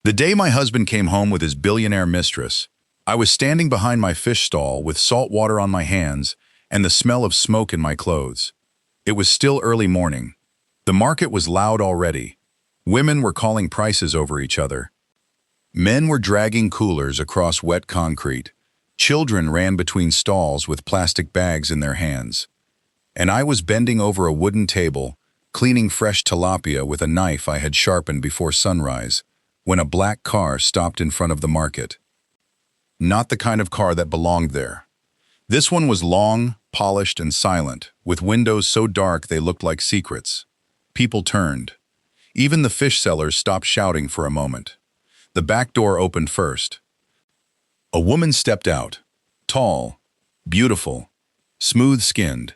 The day my husband came home with his billionaire mistress, I was standing behind my fish stall with salt water on my hands and the smell of smoke in my clothes. It was still early morning. The market was loud already. Women were calling prices over each other. Men were dragging coolers across wet concrete. Children ran between stalls with plastic bags in their hands. And I was bending over a wooden table, cleaning fresh tilapia with a knife I had sharpened before sunrise, when a black car stopped in front of the market. Not the kind of car that belonged there. This one was long, polished, and silent, with windows so dark they looked like secrets. People turned. Even the fish sellers stopped shouting for a moment. The back door opened first. A woman stepped out, tall, beautiful, smooth-skinned,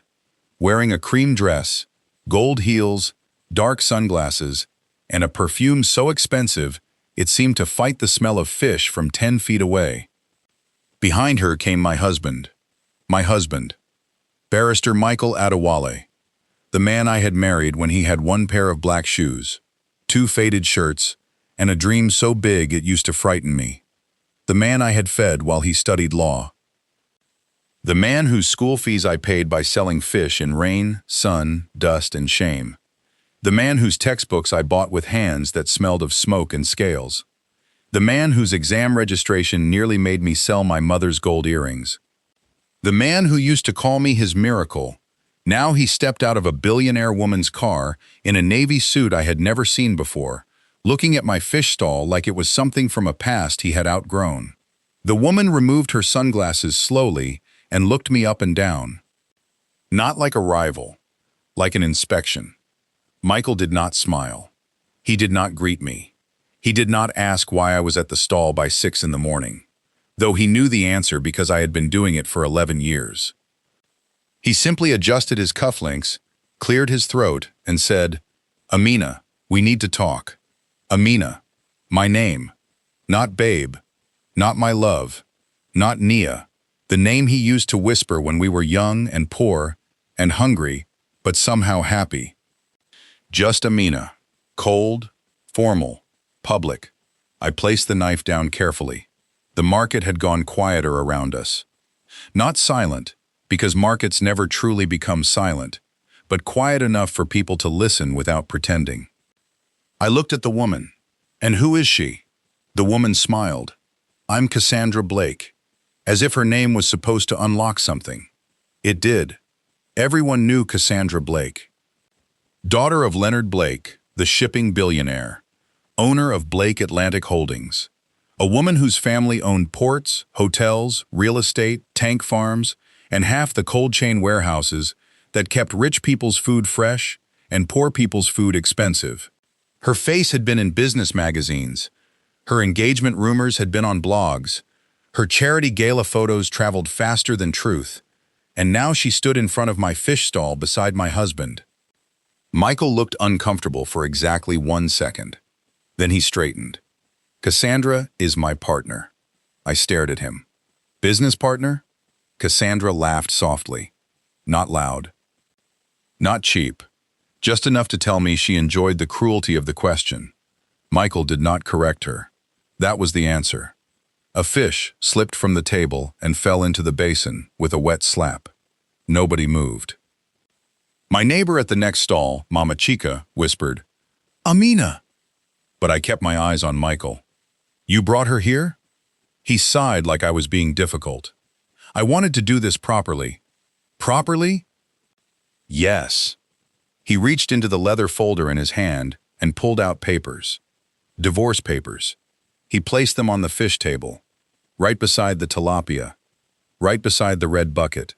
wearing a cream dress, gold heels, dark sunglasses, and a perfume so expensive it seemed to fight the smell of fish from 10 feet away. Behind her came my husband, Barrister Michael Adewale, the man I had married when he had one pair of black shoes, 2 faded shirts, and a dream so big it used to frighten me. The man I had fed while he studied law. The man whose school fees I paid by selling fish in rain, sun, dust, and shame. The man whose textbooks I bought with hands that smelled of smoke and scales. The man whose exam registration nearly made me sell my mother's gold earrings. The man who used to call me his miracle. Now he stepped out of a billionaire woman's car in a navy suit I had never seen before, looking at my fish stall like it was something from a past he had outgrown. The woman removed her sunglasses slowly and looked me up and down. Not like a rival, like an inspection. Michael did not smile. He did not greet me. He did not ask why I was at the stall by 6 in the morning, though he knew the answer because I had been doing it for 11 years. He simply adjusted his cufflinks, cleared his throat, and said, "Amina, we need to talk." Amina, my name, not babe, not my love, not Nia, the name he used to whisper when we were young and poor and hungry, but somehow happy. Just Amina, cold, formal, public. I placed the knife down carefully. The market had gone quieter around us. Not silent, because markets never truly become silent, but quiet enough for people to listen without pretending. I looked at the woman. "And who is she?" The woman smiled. "I'm Cassandra Blake," as if her name was supposed to unlock something. It did. Everyone knew Cassandra Blake. Daughter of Leonard Blake, the shipping billionaire, owner of Blake Atlantic Holdings, a woman whose family owned ports, hotels, real estate, tank farms, and half the cold chain warehouses that kept rich people's food fresh and poor people's food expensive. Her face had been in business magazines. Her engagement rumors had been on blogs. Her charity gala photos traveled faster than truth. And now she stood in front of my fish stall beside my husband. Michael looked uncomfortable for exactly 1 second. Then he straightened. "Cassandra is my partner." I stared at him. "Business partner?" Cassandra laughed softly. Not loud. Not cheap. Just enough to tell me she enjoyed the cruelty of the question. Michael did not correct her. That was the answer. A fish slipped from the table and fell into the basin with a wet slap. Nobody moved. My neighbor at the next stall, Mama Chica, whispered, "Amina." But I kept my eyes on Michael. "You brought her here?" He sighed like I was being difficult. "I wanted to do this properly." "Properly?" "Yes." He reached into the leather folder in his hand and pulled out papers. Divorce papers. He placed them on the fish table, right beside the tilapia, right beside the red bucket,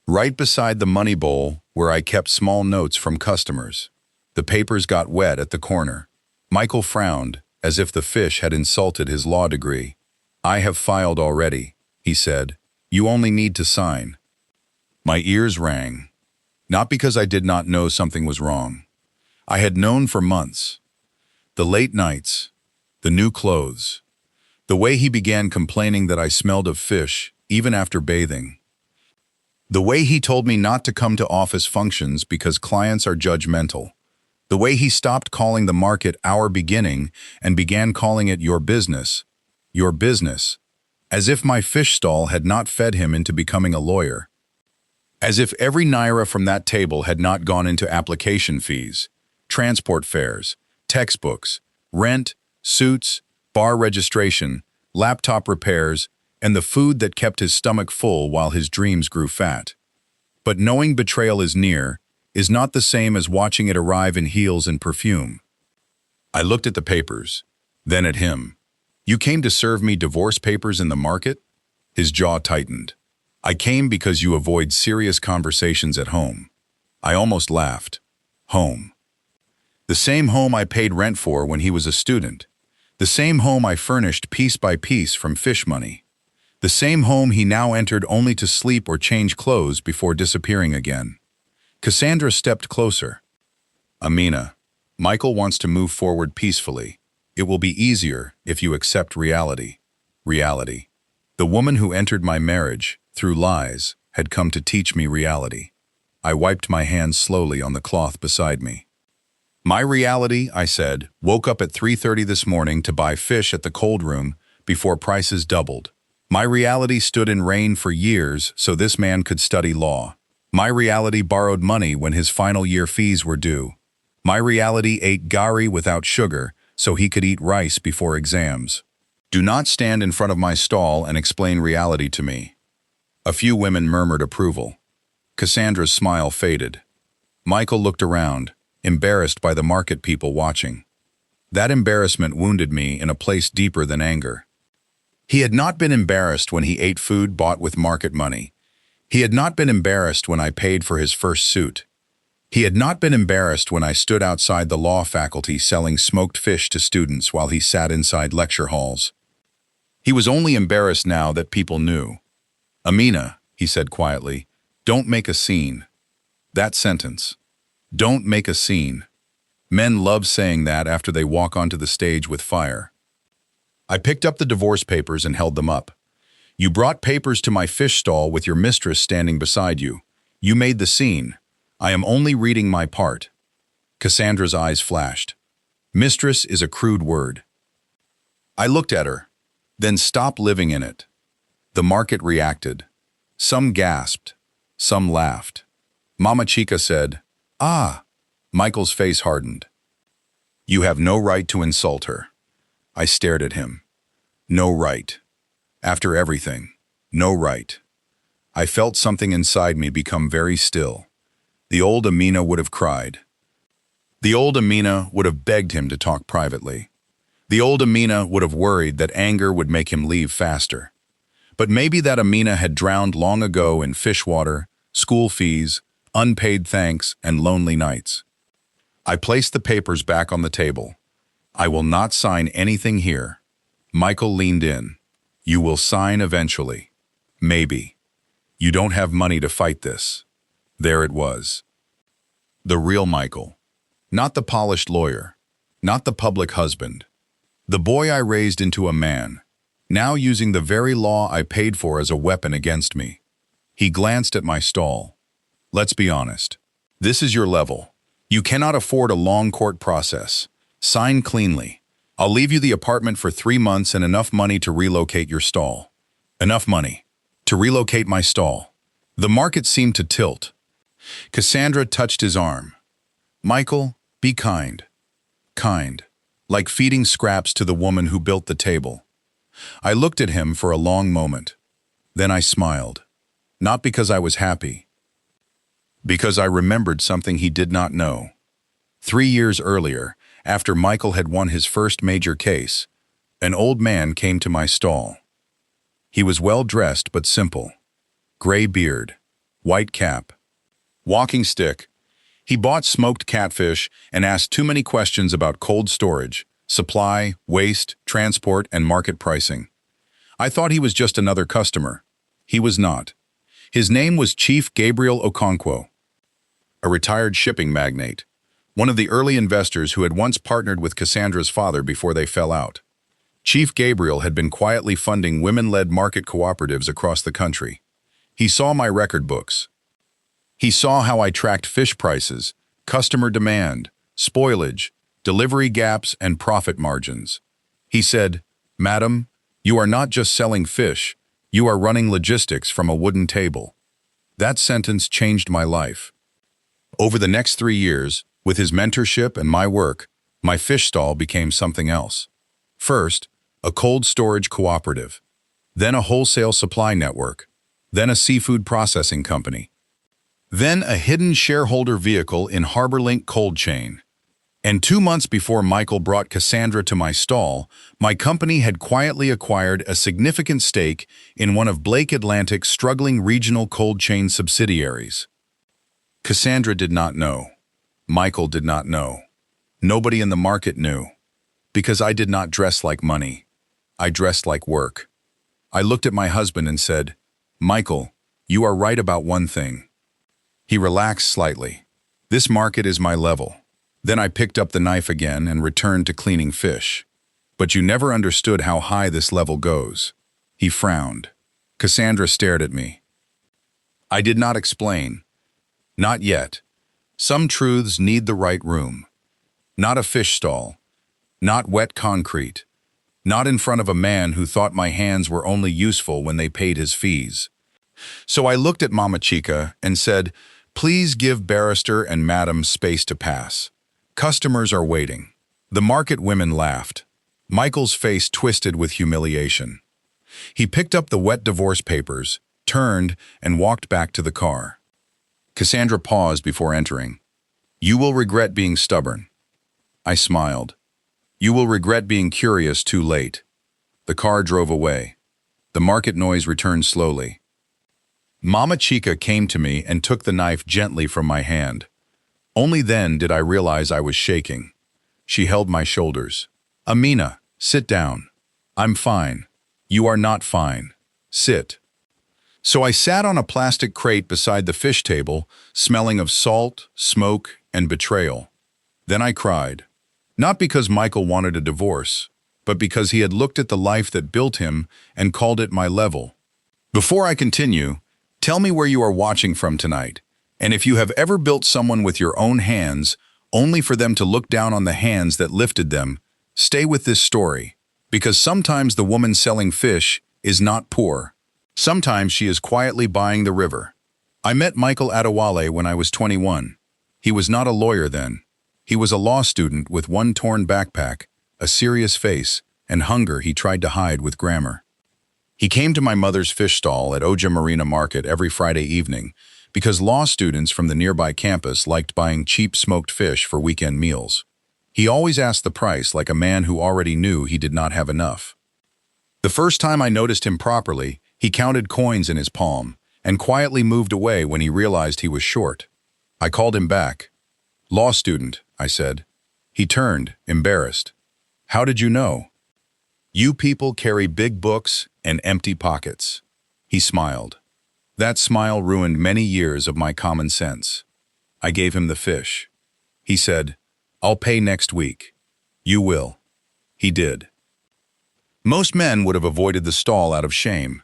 right beside the money bowl where I kept small notes from customers. The papers got wet at the corner. Michael frowned, as if the fish had insulted his law degree. "I have filed already," he said. "You only need to sign." My ears rang. Not because I did not know something was wrong. I had known for months. The late nights, the new clothes, the way he began complaining that I smelled of fish even after bathing. The way he told me not to come to office functions because clients are judgmental. The way he stopped calling the market our beginning and began calling it your business, as if my fish stall had not fed him into becoming a lawyer. As if every naira from that table had not gone into application fees, transport fares, textbooks, rent, suits, bar registration, laptop repairs, and the food that kept his stomach full while his dreams grew fat. But knowing betrayal is near is not the same as watching it arrive in heels and perfume. I looked at the papers, then at him. You came to serve me divorce papers in the market? His jaw tightened. I came because you avoid serious conversations at home. I almost laughed. Home. The same home I paid rent for when he was a student. The same home I furnished piece by piece from fish money. The same home he now entered only to sleep or change clothes before disappearing again. Cassandra stepped closer. Amina, Michael wants to move forward peacefully. It will be easier if you accept reality. Reality. The woman who entered my marriage, through lies, had come to teach me reality. I wiped my hands slowly on the cloth beside me. My reality, I said, woke up at 3:30 this morning to buy fish at the cold room before prices doubled. My reality stood in rain for years so this man could study law. My reality borrowed money when his final year fees were due. My reality ate gari without sugar so he could eat rice before exams. Do not stand in front of my stall and explain reality to me. A few women murmured approval. Cassandra's smile faded. Michael looked around, embarrassed by the market people watching. That embarrassment wounded me in a place deeper than anger. He had not been embarrassed when he ate food bought with market money. He had not been embarrassed when I paid for his first suit. He had not been embarrassed when I stood outside the law faculty selling smoked fish to students while he sat inside lecture halls. He was only embarrassed now that people knew. Amina, he said quietly, don't make a scene. That sentence. Don't make a scene. Men love saying that after they walk onto the stage with fire. I picked up the divorce papers and held them up. You brought papers to my fish stall with your mistress standing beside you. You made the scene. I am only reading my part. Cassandra's eyes flashed. Mistress is a crude word. I looked at her, then stopped living in it. The market reacted. Some gasped, some laughed. Mama Chica said, "Ah." Michael's face hardened. You have no right to insult her. I stared at him. No right. After everything, no right. I felt something inside me become very still. The old Amina would have cried. The old Amina would have begged him to talk privately. The old Amina would have worried that anger would make him leave faster. But maybe that Amina had drowned long ago in fish water, school fees, unpaid thanks, and lonely nights. I placed the papers back on the table. I will not sign anything here. Michael leaned in. You will sign eventually. Maybe. You don't have money to fight this. There it was. The real Michael. Not the polished lawyer. Not the public husband. The boy I raised into a man, now using the very law I paid for as a weapon against me. He glanced at my stall. Let's be honest. This is your level. You cannot afford a long court process. Sign cleanly. I'll leave you the apartment for 3 months and enough money to relocate your stall. Enough money. To relocate my stall. The market seemed to tilt. Cassandra touched his arm. Michael, be kind. Kind. Like feeding scraps to the woman who built the table. I looked at him for a long moment. Then I smiled. Not because I was happy. Because I remembered something he did not know. 3 years earlier, after Michael had won his first major case, an old man came to my stall. He was well-dressed but simple. Gray beard, white cap, walking stick. He bought smoked catfish and asked too many questions about cold storage, supply, waste, transport, and market pricing. I thought he was just another customer. He was not. His name was Chief Gabriel Okonkwo, a retired shipping magnate, one of the early investors who had once partnered with Cassandra's father before they fell out. Chief Gabriel had been quietly funding women-led market cooperatives across the country. He saw my record books. He saw how I tracked fish prices, customer demand, spoilage, delivery gaps, and profit margins. He said, "Madam, you are not just selling fish, you are running logistics from a wooden table." That sentence changed my life. Over the next 3 years, with his mentorship and my work, my fish stall became something else. First, a cold storage cooperative, then a wholesale supply network, then a seafood processing company, then a hidden shareholder vehicle in HarborLink cold chain. And 2 months before Michael brought Cassandra to my stall, my company had quietly acquired a significant stake in one of Blake Atlantic's struggling regional cold chain subsidiaries. Cassandra did not know. Michael did not know. Nobody in the market knew. Because I did not dress like money. I dressed like work. I looked at my husband and said, "Michael, you are right about one thing." He relaxed slightly. "This market is my level." Then I picked up the knife again and returned to cleaning fish. "But you never understood how high this level goes." He frowned. Cassandra stared at me. I did not explain. Not yet. Some truths need the right room. Not a fish stall. Not wet concrete. Not in front of a man who thought my hands were only useful when they paid his fees. So I looked at Mama Chica and said, "Please give barrister and madam space to pass. Customers are waiting." The market women laughed. Michael's face twisted with humiliation. He picked up the wet divorce papers, turned, and walked back to the car. Cassandra paused before entering. "You will regret being stubborn." I smiled. "You will regret being curious too late." The car drove away. The market noise returned slowly. Mama Chica came to me and took the knife gently from my hand. Only then did I realize I was shaking. She held my shoulders. "Amina, sit down." "I'm fine." "You are not fine. Sit." So I sat on a plastic crate beside the fish table, smelling of salt, smoke, and betrayal. Then I cried. Not because Michael wanted a divorce, but because he had looked at the life that built him and called it my level. Before I continue, tell me where you are watching from tonight. And if you have ever built someone with your own hands, only for them to look down on the hands that lifted them, stay with this story. Because sometimes the woman selling fish is not poor. Sometimes she is quietly buying the river. I met Michael Adewale when I was 21. He was not a lawyer then. He was a law student with one torn backpack, a serious face, and hunger he tried to hide with grammar. He came to my mother's fish stall at Oja Marina Market every Friday evening, because law students from the nearby campus liked buying cheap smoked fish for weekend meals. He always asked the price like a man who already knew he did not have enough. The first time I noticed him properly, he counted coins in his palm and quietly moved away when he realized he was short. I called him back. "Law student," I said. He turned, embarrassed. "How did you know?" "You people carry big books and empty pockets." He smiled. That smile ruined many years of my common sense. I gave him the fish. He said, "I'll pay next week." "You will." He did. Most men would have avoided the stall out of shame.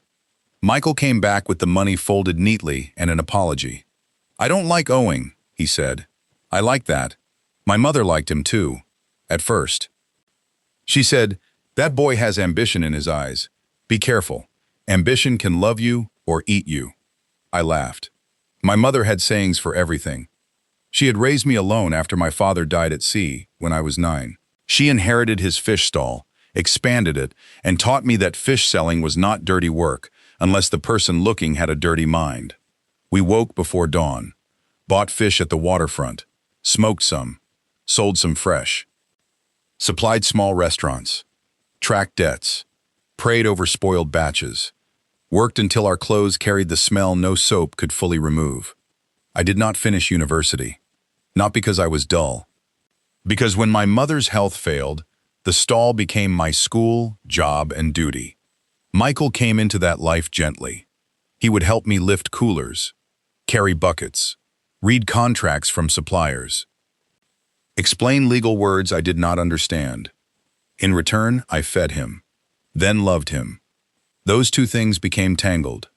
Michael came back with the money folded neatly and an apology. "I don't like owing," he said. "I like that. My mother liked him too. At first." She said, "That boy has ambition in his eyes. Be careful. Ambition can love you or eat you." I laughed. My mother had sayings for everything. She had raised me alone after my father died at sea when I was 9. She inherited his fish stall, expanded it, and taught me that fish selling was not dirty work unless the person looking had a dirty mind. We woke before dawn, bought fish at the waterfront, smoked some, sold some fresh, supplied small restaurants, tracked debts, prayed over spoiled batches, worked until our clothes carried the smell no soap could fully remove. I did not finish university, not because I was dull. Because when my mother's health failed, the stall became my school, job, and duty. Michael came into that life gently. He would help me lift coolers, carry buckets, read contracts from suppliers, explain legal words I did not understand. In return, I fed him, then loved him. Those two things became tangled.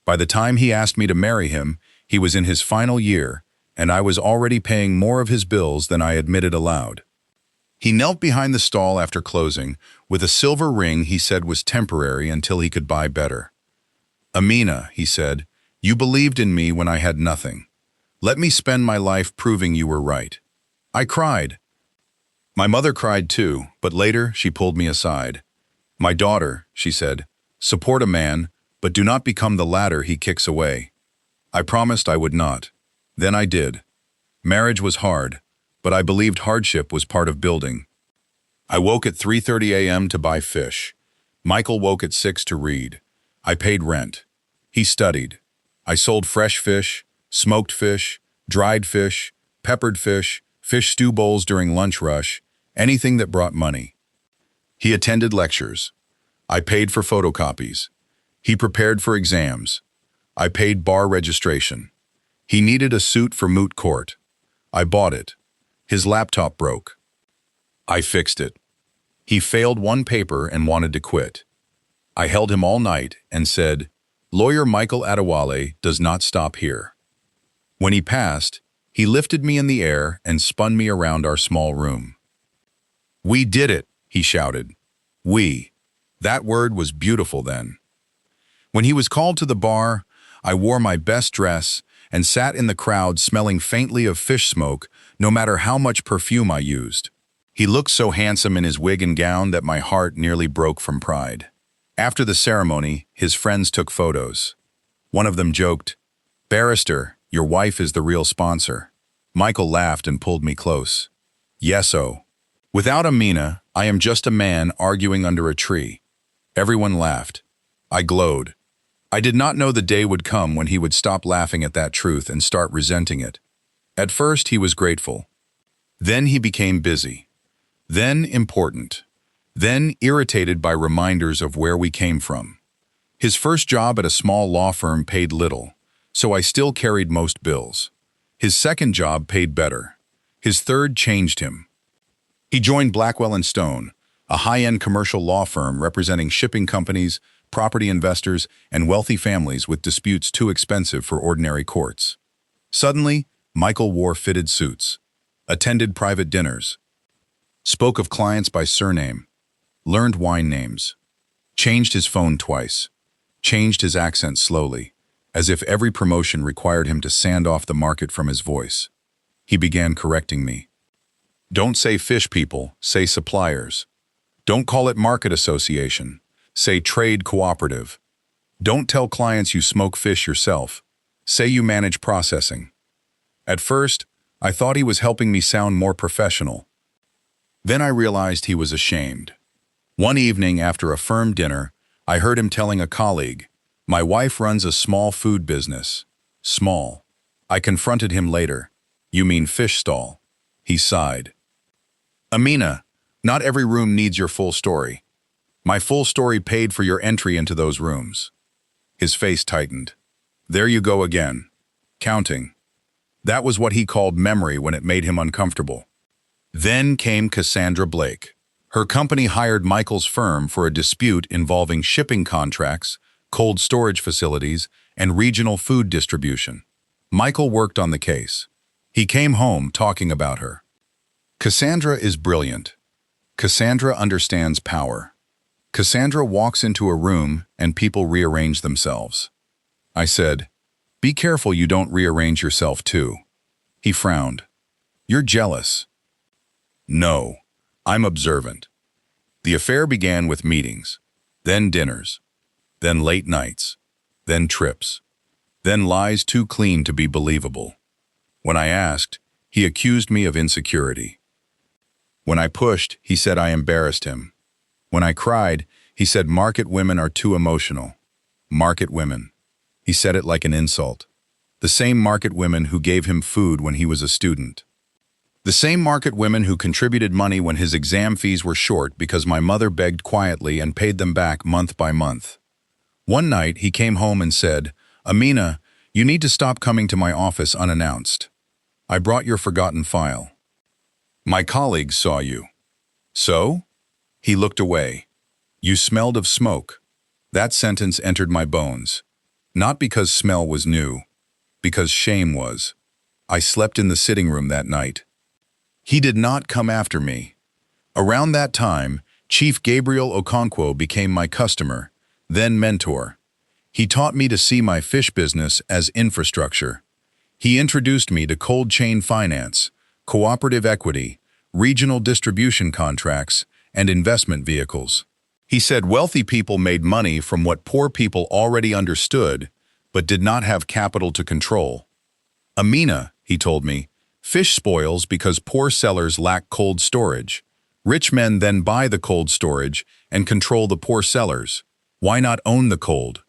By the time he asked me to marry him, he was in his final year, and I was already paying more of his bills than I admitted aloud. He knelt behind the stall after closing, with a silver ring he said was temporary until he could buy better. "Amina," he said, "you believed in me when I had nothing. Let me spend my life proving you were right." I cried. My mother cried too, but later she pulled me aside. "My daughter," she said, "support a man, but do not become the ladder he kicks away." I promised I would not. Then I did. Marriage was hard, but I believed hardship was part of building. I woke at 3:30 a.m. to buy fish. Michael woke at 6 to read. I paid rent. He studied. I sold fresh fish, smoked fish, dried fish, peppered fish, fish stew bowls during lunch rush, anything that brought money. He attended lectures. I paid for photocopies. He prepared for exams. I paid bar registration. He needed a suit for moot court. I bought it. His laptop broke. I fixed it. He failed one paper and wanted to quit. I held him all night and said, "Lawyer Michael Adewale does not stop here." When he passed, he lifted me in the air and spun me around our small room. "We did it," he shouted. "We." That word was beautiful then. When he was called to the bar, I wore my best dress and sat in the crowd smelling faintly of fish smoke, no matter how much perfume I used. He looked so handsome in his wig and gown that my heart nearly broke from pride. After the ceremony, his friends took photos. One of them joked, "Barrister, your wife is the real sponsor." Michael laughed and pulled me close. "Yes-o. Without Amina, I am just a man arguing under a tree." Everyone laughed. I glowed. I did not know the day would come when he would stop laughing at that truth and start resenting it. At first, he was grateful. Then he became busy. Then important. Then irritated by reminders of where we came from. His first job at a small law firm paid little, so I still carried most bills. His second job paid better. His third changed him. He joined Blackwell & Stone, a high-end commercial law firm representing shipping companies, property investors, and wealthy families with disputes too expensive for ordinary courts. Suddenly, Michael wore fitted suits, attended private dinners, spoke of clients by surname, learned wine names, changed his phone twice, changed his accent slowly, as if every promotion required him to sand off the market from his voice. He began correcting me. "Don't say fish people, say suppliers. Don't call it market association, say trade cooperative. Don't tell clients you smoke fish yourself, say you manage processing." At first, I thought he was helping me sound more professional. Then I realized he was ashamed. One evening after a firm dinner, I heard him telling a colleague, "My wife runs a small food business." Small. I confronted him later. "You mean fish stall?" He sighed. "Amina, not every room needs your full story. My full story paid for your entry into those rooms." His face tightened. "There you go again. Counting." That was what he called memory when it made him uncomfortable. Then came Cassandra Blake. Her company hired Michael's firm for a dispute involving shipping contracts, cold storage facilities, and regional food distribution. Michael worked on the case. He came home talking about her. "Cassandra is brilliant. Cassandra understands power. Cassandra walks into a room and people rearrange themselves." I said, "Be careful you don't rearrange yourself too." He frowned. "You're jealous." "No, I'm observant." The affair began with meetings, then dinners, then late nights, then trips, then lies too clean to be believable. When I asked, he accused me of insecurity. When I pushed, he said I embarrassed him. When I cried, he said market women are too emotional. Market women. He said it like an insult. The same market women who gave him food when he was a student. The same market women who contributed money when his exam fees were short because my mother begged quietly and paid them back month by month. One night, he came home and said, "Amina, you need to stop coming to my office unannounced. I brought your forgotten file. My colleagues saw you." "So?" He looked away. "You smelled of smoke." That sentence entered my bones. Not because smell was new, because shame was. I slept in the sitting room that night. He did not come after me. Around that time, Chief Gabriel Okonkwo became my customer, then mentor. He taught me to see my fish business as infrastructure. He introduced me to cold chain finance, cooperative equity, regional distribution contracts, and investment vehicles. He said wealthy people made money from what poor people already understood, but did not have capital to control. Amina, he told me, fish spoils because poor sellers lack cold storage. Rich men then buy the cold storage and control the poor sellers. Why not own the cold?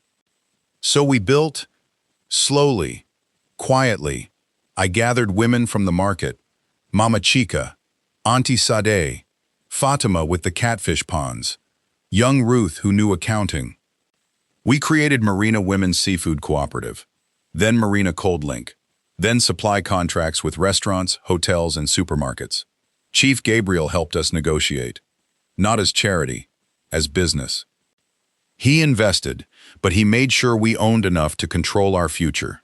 So we built, slowly, quietly. I gathered women from the market, Mama Chica, Auntie Sade, Fatima with the catfish ponds, young Ruth who knew accounting. We created Marina Women's Seafood Cooperative, then Marina Cold Link, then supply contracts with restaurants, hotels, and supermarkets. Chief Gabriel helped us negotiate, not as charity, as business. He invested, but he made sure we owned enough to control our future.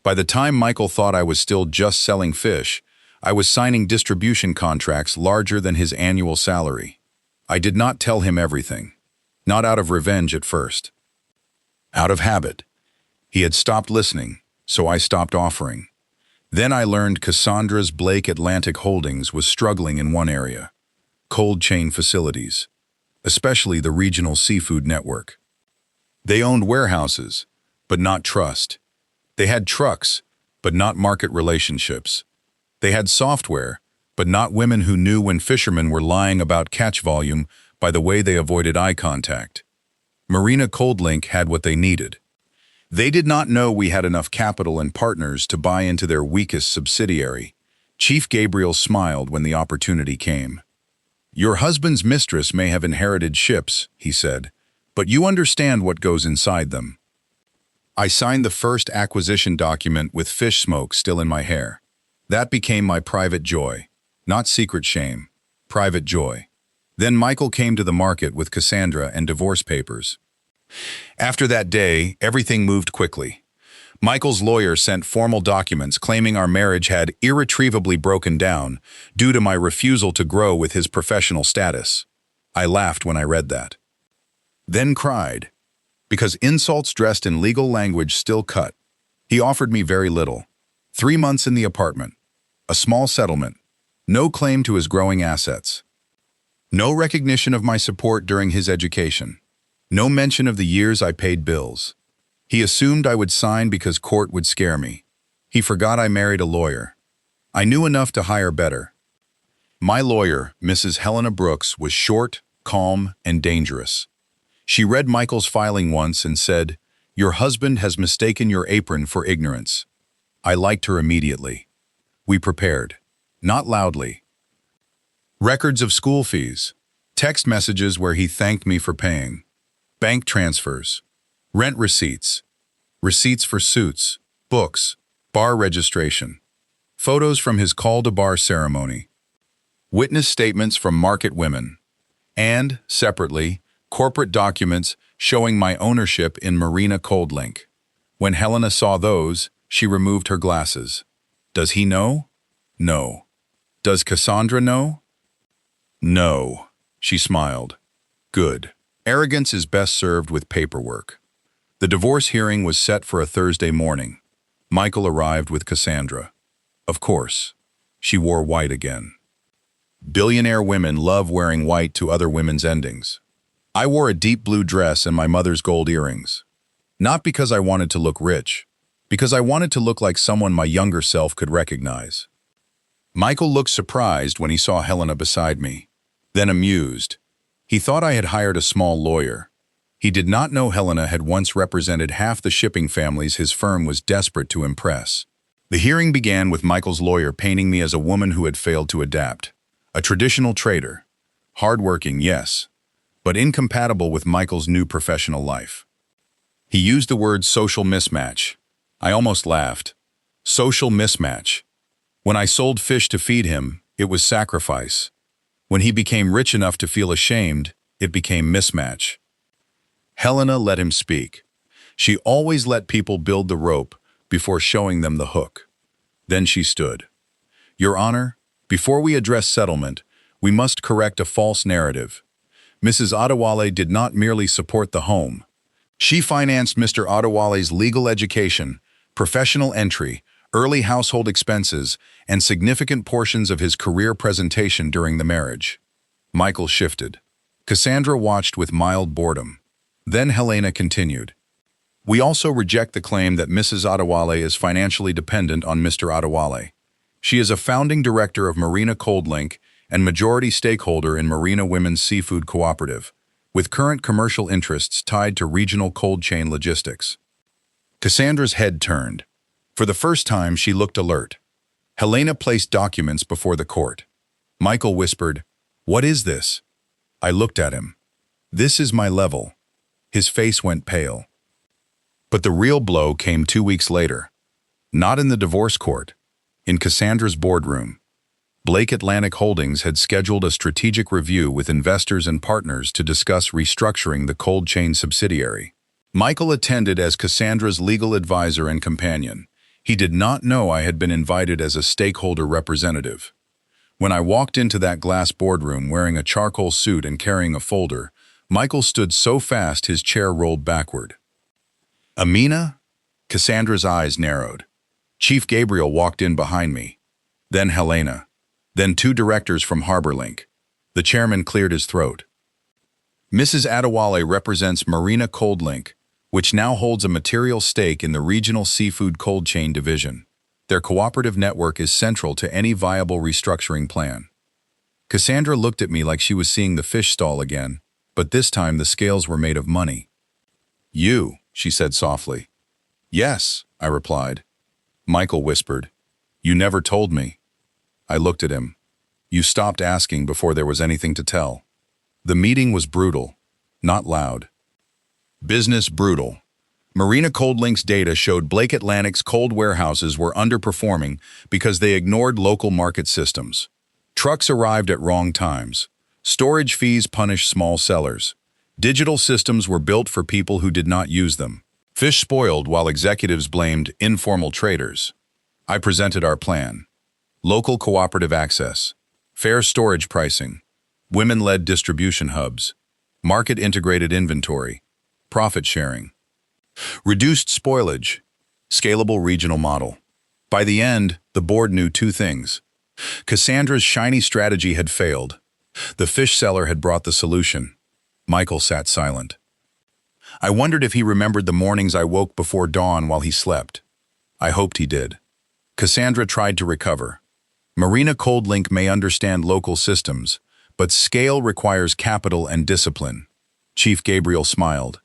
By the time Michael thought I was still just selling fish, I was signing distribution contracts larger than his annual salary. I did not tell him everything, not out of revenge at first. Out of habit. He had stopped listening, so I stopped offering. Then I learned Cassandra's Blake Atlantic Holdings was struggling in one area, cold chain facilities, especially the regional seafood network. They owned warehouses, but not trust. They had trucks, but not market relationships. They had software, but not women who knew when fishermen were lying about catch volume by the way they avoided eye contact. Marina Cold Link had what they needed. They did not know we had enough capital and partners to buy into their weakest subsidiary. Chief Gabriel smiled when the opportunity came. Your husband's mistress may have inherited ships, he said, but you understand what goes inside them. I signed the first acquisition document with fish smoke still in my hair. That became my private joy, not secret shame, private joy. Then Michael came to the market with Cassandra and divorce papers. After that day, everything moved quickly. Michael's lawyer sent formal documents claiming our marriage had irretrievably broken down due to my refusal to grow with his professional status. I laughed when I read that. Then cried, because insults dressed in legal language still cut. He offered me very little. 3 months in the apartment, a small settlement, no claim to his growing assets. No recognition of my support during his education. No mention of the years I paid bills. He assumed I would sign because court would scare me. He forgot I married a lawyer. I knew enough to hire better. My lawyer, Mrs. Helena Brooks, was short, calm, and dangerous. She read Michael's filing once and said, "Your husband has mistaken your apron for ignorance." I liked her immediately. We prepared, not loudly. Records of school fees, text messages where he thanked me for paying, bank transfers, rent receipts, receipts for suits, books, bar registration, photos from his call to bar ceremony, witness statements from market women, and, separately, corporate documents showing my ownership in Marina Cold Link. When Helena saw those, she removed her glasses. Does he know? No. Does Cassandra know? No. She smiled. Good. Arrogance is best served with paperwork. The divorce hearing was set for a Thursday morning. Michael arrived with Cassandra. Of course. She wore white again. Billionaire women love wearing white to other women's endings. I wore a deep blue dress and my mother's gold earrings. Not because I wanted to look rich, because I wanted to look like someone my younger self could recognize. Michael looked surprised when he saw Helena beside me, then amused. He thought I had hired a small lawyer. He did not know Helena had once represented half the shipping families his firm was desperate to impress. The hearing began with Michael's lawyer painting me as a woman who had failed to adapt. A traditional trader. Hardworking, yes, but incompatible with Michael's new professional life. He used the word social mismatch. I almost laughed. Social mismatch. When I sold fish to feed him, it was sacrifice. When he became rich enough to feel ashamed, it became mismatch. Helena let him speak. She always let people build the rope before showing them the hook. Then she stood. Your Honor, before we address settlement, we must correct a false narrative. Mrs. Adewale did not merely support the home. She financed Mr. Adewale's legal education, professional entry, early household expenses, and significant portions of his career presentation during the marriage. Michael shifted. Cassandra watched with mild boredom. Then Helena continued. We also reject the claim that Mrs. Adewale is financially dependent on Mr. Adewale. She is a founding director of Marina Cold Link and majority stakeholder in Marina Women's Seafood Cooperative, with current commercial interests tied to regional cold chain logistics. Cassandra's head turned. For the first time, she looked alert. Helena placed documents before the court. Michael whispered, What is this? I looked at him. This is my level. His face went pale. But the real blow came 2 weeks later. Not in the divorce court. In Cassandra's boardroom. Blake Atlantic Holdings had scheduled a strategic review with investors and partners to discuss restructuring the cold chain subsidiary. Michael attended as Cassandra's legal advisor and companion. He did not know I had been invited as a stakeholder representative. When I walked into that glass boardroom wearing a charcoal suit and carrying a folder, Michael stood so fast his chair rolled backward. Amina? Cassandra's eyes narrowed. Chief Gabriel walked in behind me. Then Helena. Then 2 directors from HarborLink. The chairman cleared his throat. Mrs. Adewale represents Marina Cold Link, which now holds a material stake in the regional seafood cold chain division. Their cooperative network is central to any viable restructuring plan. Cassandra looked at me like she was seeing the fish stall again, but this time the scales were made of money. You, she said softly. Yes, I replied. Michael whispered. You never told me. I looked at him. You stopped asking before there was anything to tell. The meeting was brutal, not loud. Business brutal. Marina Cold Link's data showed Blake Atlantic's cold warehouses were underperforming because they ignored local market systems. Trucks arrived at wrong times. Storage fees punished small sellers. Digital systems were built for people who did not use them. Fish spoiled while executives blamed informal traders. I presented our plan. Local cooperative access, fair storage pricing, women-led distribution hubs, market-integrated inventory, profit sharing, reduced spoilage, scalable regional model. By the end, the board knew 2 things. Cassandra's shiny strategy had failed. The fish seller had brought the solution. Michael sat silent. I wondered if he remembered the mornings I woke before dawn while he slept. I hoped he did. Cassandra tried to recover. Marina Cold Link may understand local systems, but scale requires capital and discipline. Chief Gabriel smiled.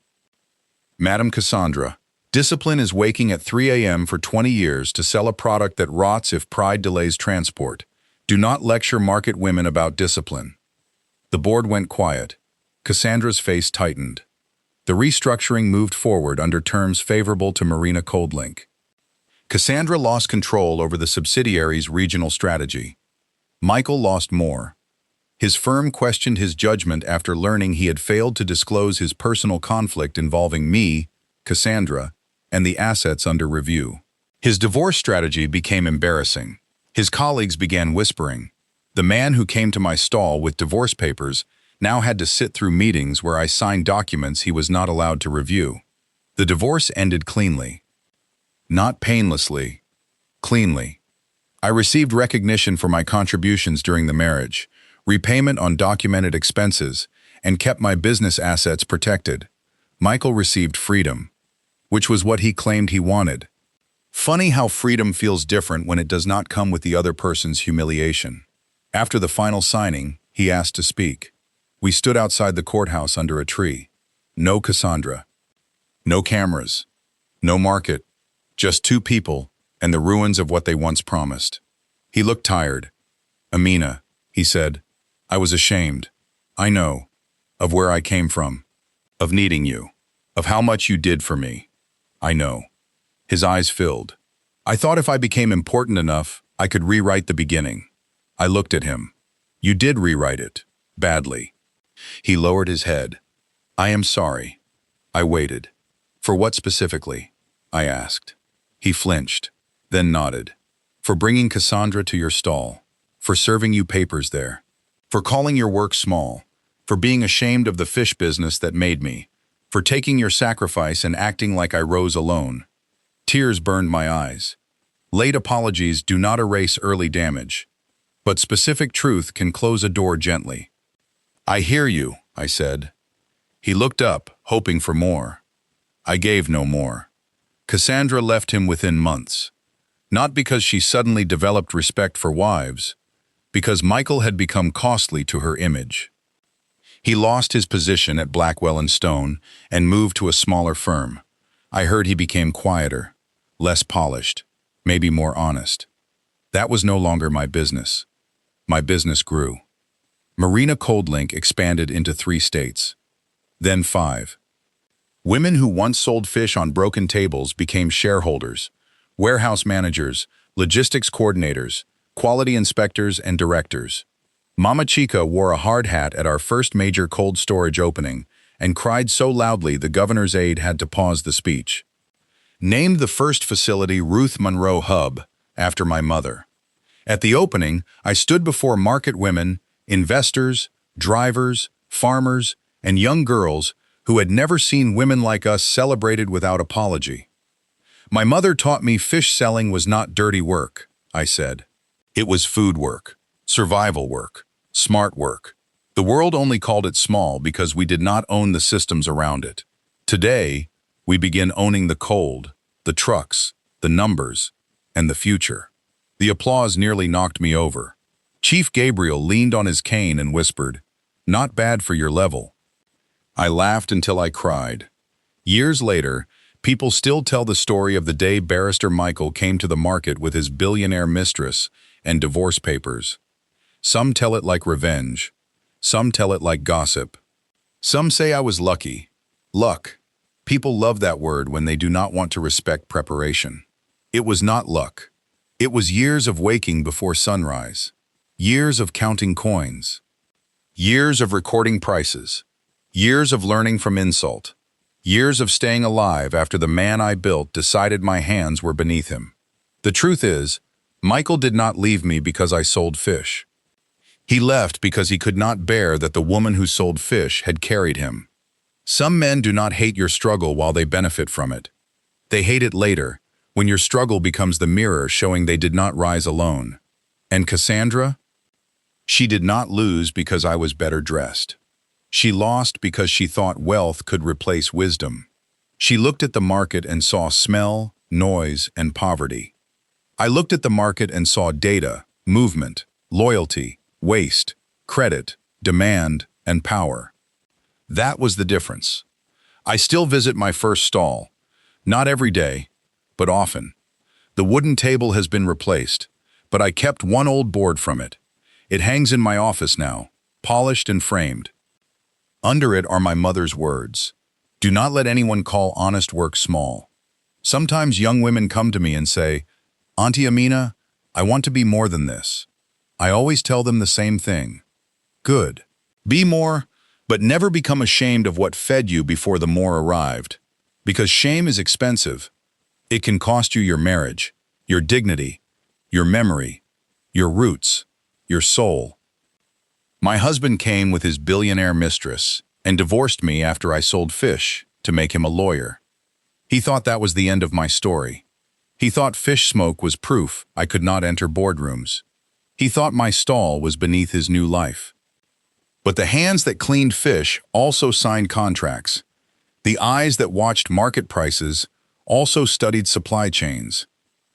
Madam Cassandra, discipline is waking at 3 a.m. for 20 years to sell a product that rots if pride delays transport. Do not lecture market women about discipline. The board went quiet. Cassandra's face tightened. The restructuring moved forward under terms favorable to Marina Cold Link. Cassandra lost control over the subsidiary's regional strategy. Michael lost more. His firm questioned his judgment after learning he had failed to disclose his personal conflict involving me, Cassandra, and the assets under review. His divorce strategy became embarrassing. His colleagues began whispering. The man who came to my stall with divorce papers now had to sit through meetings where I signed documents he was not allowed to review. The divorce ended cleanly. Not painlessly, cleanly. I received recognition for my contributions during the marriage, repayment on documented expenses, and kept my business assets protected. Michael received freedom, which was what he claimed he wanted. Funny how freedom feels different when it does not come with the other person's humiliation. After the final signing, he asked to speak. We stood outside the courthouse under a tree. No Cassandra. No cameras. No market. Just 2 people and the ruins of what they once promised. He looked tired. Amina, he said, I was ashamed. I know. Of where I came from. Of needing you. Of how much you did for me. I know. His eyes filled. I thought if I became important enough, I could rewrite the beginning. I looked at him. You did rewrite it. Badly. He lowered his head. I am sorry. I waited. For what specifically? I asked. He flinched, then nodded. for bringing Cassandra to your stall, for serving you papers there, for calling your work small, for being ashamed of the fish business that made me, for taking your sacrifice and acting like I rose alone. Tears burned my eyes. Late apologies do not erase early damage, but specific truth can close a door gently. I hear you, I said. He looked up, hoping for more. I gave no more. Cassandra left him within months, not because she suddenly developed respect for wives, because Michael had become costly to her image. He lost his position at Blackwell & Stone and moved to a smaller firm. I heard he became quieter, less polished, maybe more honest. That was no longer my business. My business grew. Marina Coldlink expanded into 3 states, then 5. Women who once sold fish on broken tables became shareholders, warehouse managers, logistics coordinators, quality inspectors, and directors. Mama Chica wore a hard hat at our first major cold storage opening and cried so loudly the governor's aide had to pause the speech. Named the first facility Ruth Monroe Hub, after my mother. At the opening, I stood before market women, investors, drivers, farmers, and young girls who had never seen women like us celebrated without apology. My mother taught me fish selling was not dirty work, I said. It was food work, survival work, smart work. The world only called it small because we did not own the systems around it. Today, we begin owning the cold, the trucks, the numbers, and the future. The applause nearly knocked me over. Chief Gabriel leaned on his cane and whispered, "Not bad for your level." I laughed until I cried. Years later, people still tell the story of the day Barrister Michael came to the market with his billionaire mistress and divorce papers. Some tell it like revenge. Some tell it like gossip. Some say I was lucky. Luck. People love that word when they do not want to respect preparation. It was not luck. It was years of waking before sunrise. Years of counting coins. Years of recording prices. Years of learning from insult. Years of staying alive after the man I built decided my hands were beneath him. The truth is, Michael did not leave me because I sold fish. He left because he could not bear that the woman who sold fish had carried him. Some men do not hate your struggle while they benefit from it. They hate it later, when your struggle becomes the mirror showing they did not rise alone. And Cassandra? She did not lose because I was better dressed. She lost because she thought wealth could replace wisdom. She looked at the market and saw smell, noise, and poverty. I looked at the market and saw data, movement, loyalty, waste, credit, demand, and power. That was the difference. I still visit my first stall, not every day, but often. The wooden table has been replaced, but I kept one old board from it. It hangs in my office now, polished and framed. Under it are my mother's words. Do not let anyone call honest work small. Sometimes young women come to me and say, "Auntie Amina, I want to be more than this." I always tell them the same thing. Good. Be more, but never become ashamed of what fed you before the more arrived. Because shame is expensive. It can cost you your marriage, your dignity, your memory, your roots, your soul. My husband came with his billionaire mistress and divorced me after I sold fish to make him a lawyer. He thought that was the end of my story. He thought fish smoke was proof I could not enter boardrooms. He thought my stall was beneath his new life. But the hands that cleaned fish also signed contracts. The eyes that watched market prices also studied supply chains.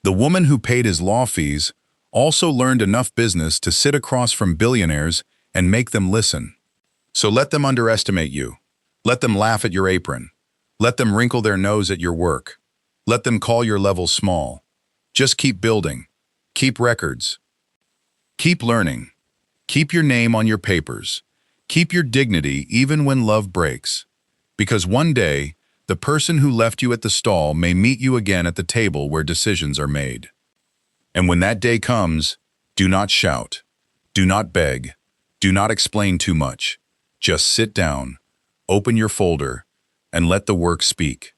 The woman who paid his law fees also learned enough business to sit across from billionaires and make them listen. So let them underestimate you. Let them laugh at your apron. Let them wrinkle their nose at your work. Let them call your level small. Just keep building. Keep records. Keep learning. Keep your name on your papers. Keep your dignity even when love breaks. Because one day, the person who left you at the stall may meet you again at the table where decisions are made. And when that day comes, do not shout. Do not beg. Do not explain too much. Just sit down, open your folder, and let the work speak.